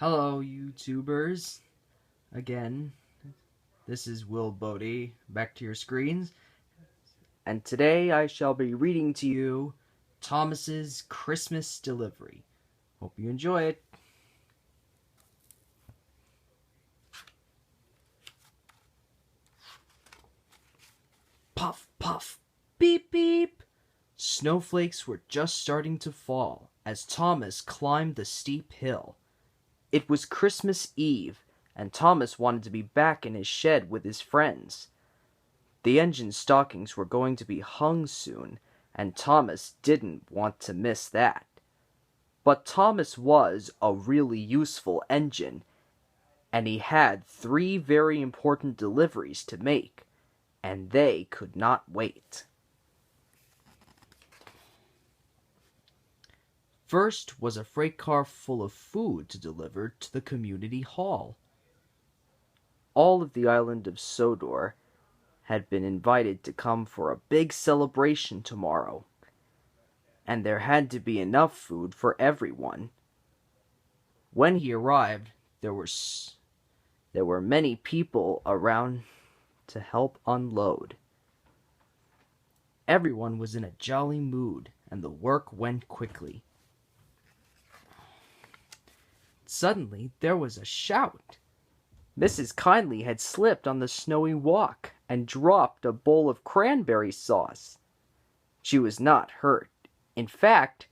Hello, YouTubers. Again, this is Will Bodie, back to your screens. And today I shall be reading to you Thomas's Christmas Delivery. Hope you enjoy it. Puff, puff, beep, beep. Snowflakes were just starting to fall as Thomas climbed the steep hill. It was Christmas Eve, and Thomas wanted to be back in his shed with his friends. The engine stockings were going to be hung soon, and Thomas didn't want to miss that. But Thomas was a really useful engine, and he had 3 very important deliveries to make, and they could not wait. First was a freight car full of food to deliver to the community hall. All of the island of Sodor had been invited to come for a big celebration tomorrow, and there had to be enough food for everyone. When he arrived, there were many people around to help unload. Everyone was in a jolly mood, and the work went quickly. Suddenly, there was a shout. Mrs. Kindly had slipped on the snowy walk and dropped a bowl of cranberry sauce. She was not hurt. In fact,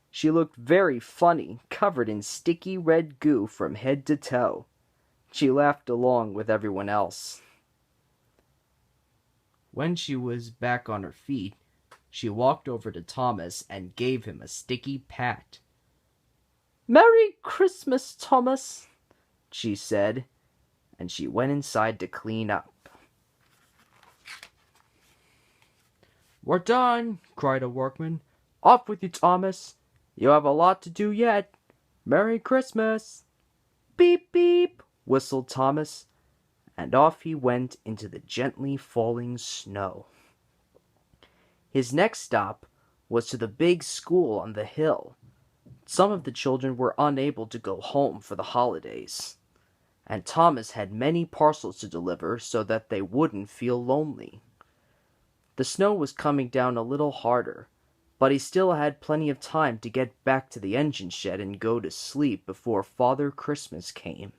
she looked very funny, covered in sticky red goo from head to toe. She laughed along with everyone else. When she was back on her feet, she walked over to Thomas and gave him a sticky pat. "Merry Christmas, Thomas," she said, and she went inside to clean up. "We're done," cried a workman. "Off with you, Thomas. You have a lot to do yet. Merry Christmas." "Beep, beep," whistled Thomas, and off he went into the gently falling snow. His next stop was to the big school on the hill. Some of the children were unable to go home for the holidays, and Thomas had many parcels to deliver so that they wouldn't feel lonely. The snow was coming down a little harder, but he still had plenty of time to get back to the engine shed and go to sleep before Father Christmas came.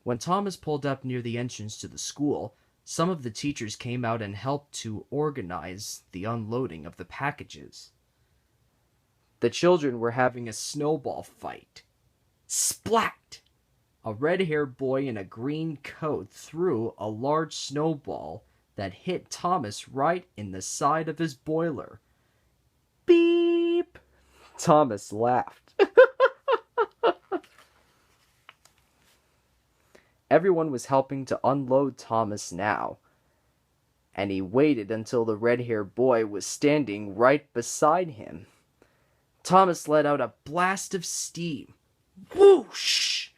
When Thomas pulled up near the entrance to the school, some of the teachers came out and helped to organize the unloading of the packages. The children were having a snowball fight. Splat! A red-haired boy in a green coat threw a large snowball that hit Thomas right in the side of his boiler. Beep! Thomas laughed. Everyone was helping to unload Thomas now, and he waited until the red-haired boy was standing right beside him. Thomas let out a blast of steam. Whoosh!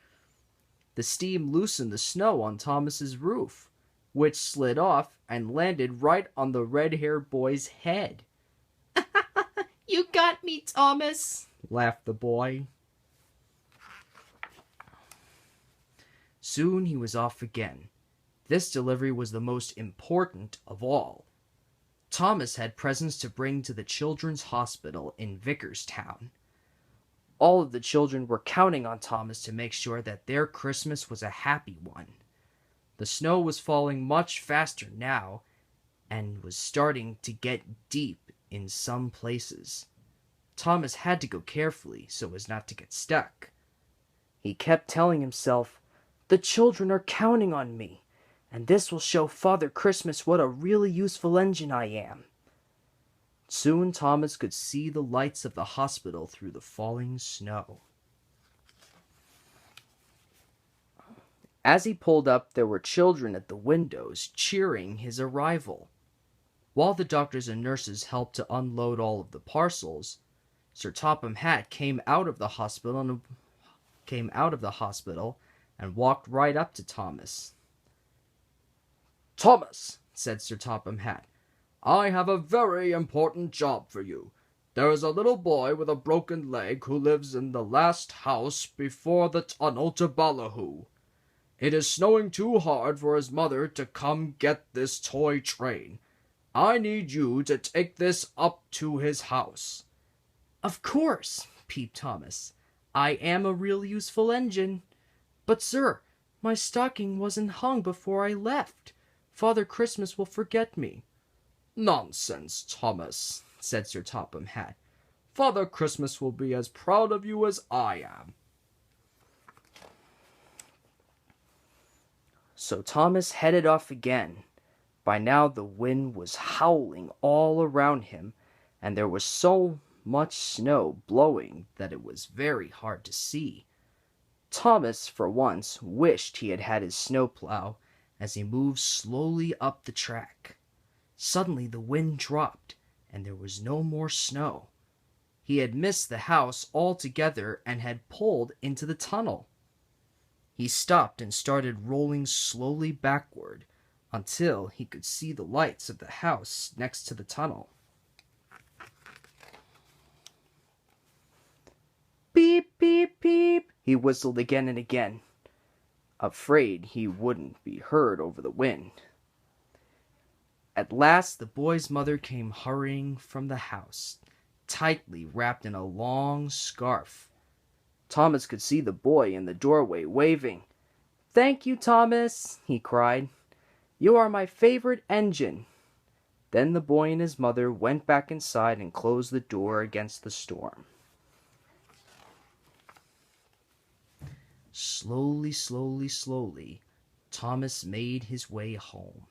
The steam loosened the snow on Thomas's roof, which slid off and landed right on the red-haired boy's head. "You got me, Thomas," laughed the boy. Soon he was off again. This delivery was the most important of all. Thomas had presents to bring to the children's hospital in Vickerstown. All of the children were counting on Thomas to make sure that their Christmas was a happy one. The snow was falling much faster now, and was starting to get deep in some places. Thomas had to go carefully so as not to get stuck. He kept telling himself, "The children are counting on me, and this will show Father Christmas what a really useful engine I am." Soon Thomas could see the lights of the hospital through the falling snow. As he pulled up, there were children at the windows cheering his arrival. While the doctors and nurses helped to unload all of the parcels, Sir Topham Hatt came out of the hospital and walked right up to Thomas. "Thomas," said Sir Topham Hatt, "I have a very important job for you. There is a little boy with a broken leg who lives in the last house before the tunnel to Ballyhoo. It is snowing too hard for his mother to come get this toy train. I need you to take this up to his house." "Of course," peeped Thomas. "I am a real useful engine. But, sir, my stocking wasn't hung before I left. Father Christmas will forget me." "Nonsense, Thomas," said Sir Topham Hatt. "Father Christmas will be as proud of you as I am." So Thomas headed off again. By now the wind was howling all around him, and there was so much snow blowing that it was very hard to see. Thomas, for once, wished he had had his snowplow as he moved slowly up the track. Suddenly the wind dropped, and there was no more snow. He had missed the house altogether and had pulled into the tunnel. He stopped and started rolling slowly backward until he could see the lights of the house next to the tunnel. "Beep, beep, beep," he whistled again and again, afraid he wouldn't be heard over the wind. At last the boy's mother came hurrying from the house, tightly wrapped in a long scarf. Thomas could see the boy in the doorway waving. "Thank you, Thomas," he cried. "You are my favorite engine." Then the boy and his mother went back inside and closed the door against the storm. Slowly, slowly, slowly, Thomas made his way home.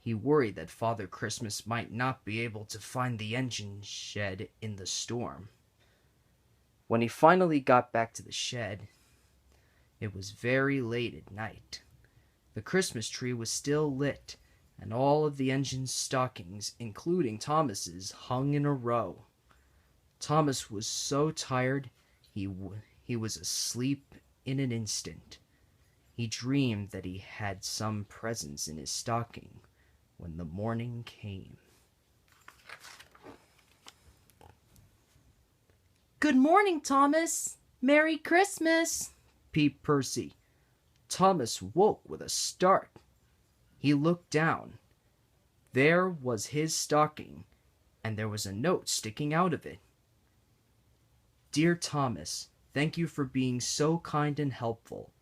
He worried that Father Christmas might not be able to find the engine shed in the storm. When he finally got back to the shed, it was very late at night. The Christmas tree was still lit, and all of the engine's stockings, including Thomas's, hung in a row. Thomas was so tired he was asleep in an instant. He dreamed that he had some presents in his stocking when the morning came. "Good morning, Thomas. Merry Christmas," peeped Percy. Thomas woke with a start. He looked down. There was his stocking, and there was a note sticking out of it. "Dear Thomas, thank you for being so kind and helpful.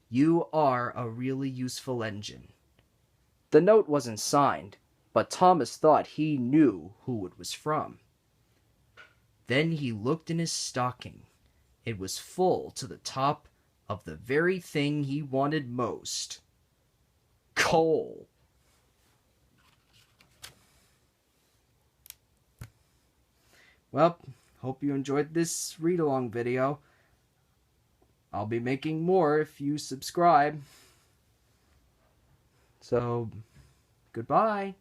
You are a really useful engine." The note wasn't signed, but Thomas thought he knew who it was from. Then he looked in his stocking. It was full to the top of the very thing he wanted most: coal. Well, hope you enjoyed this read-along video. I'll be making more if you subscribe. So, goodbye.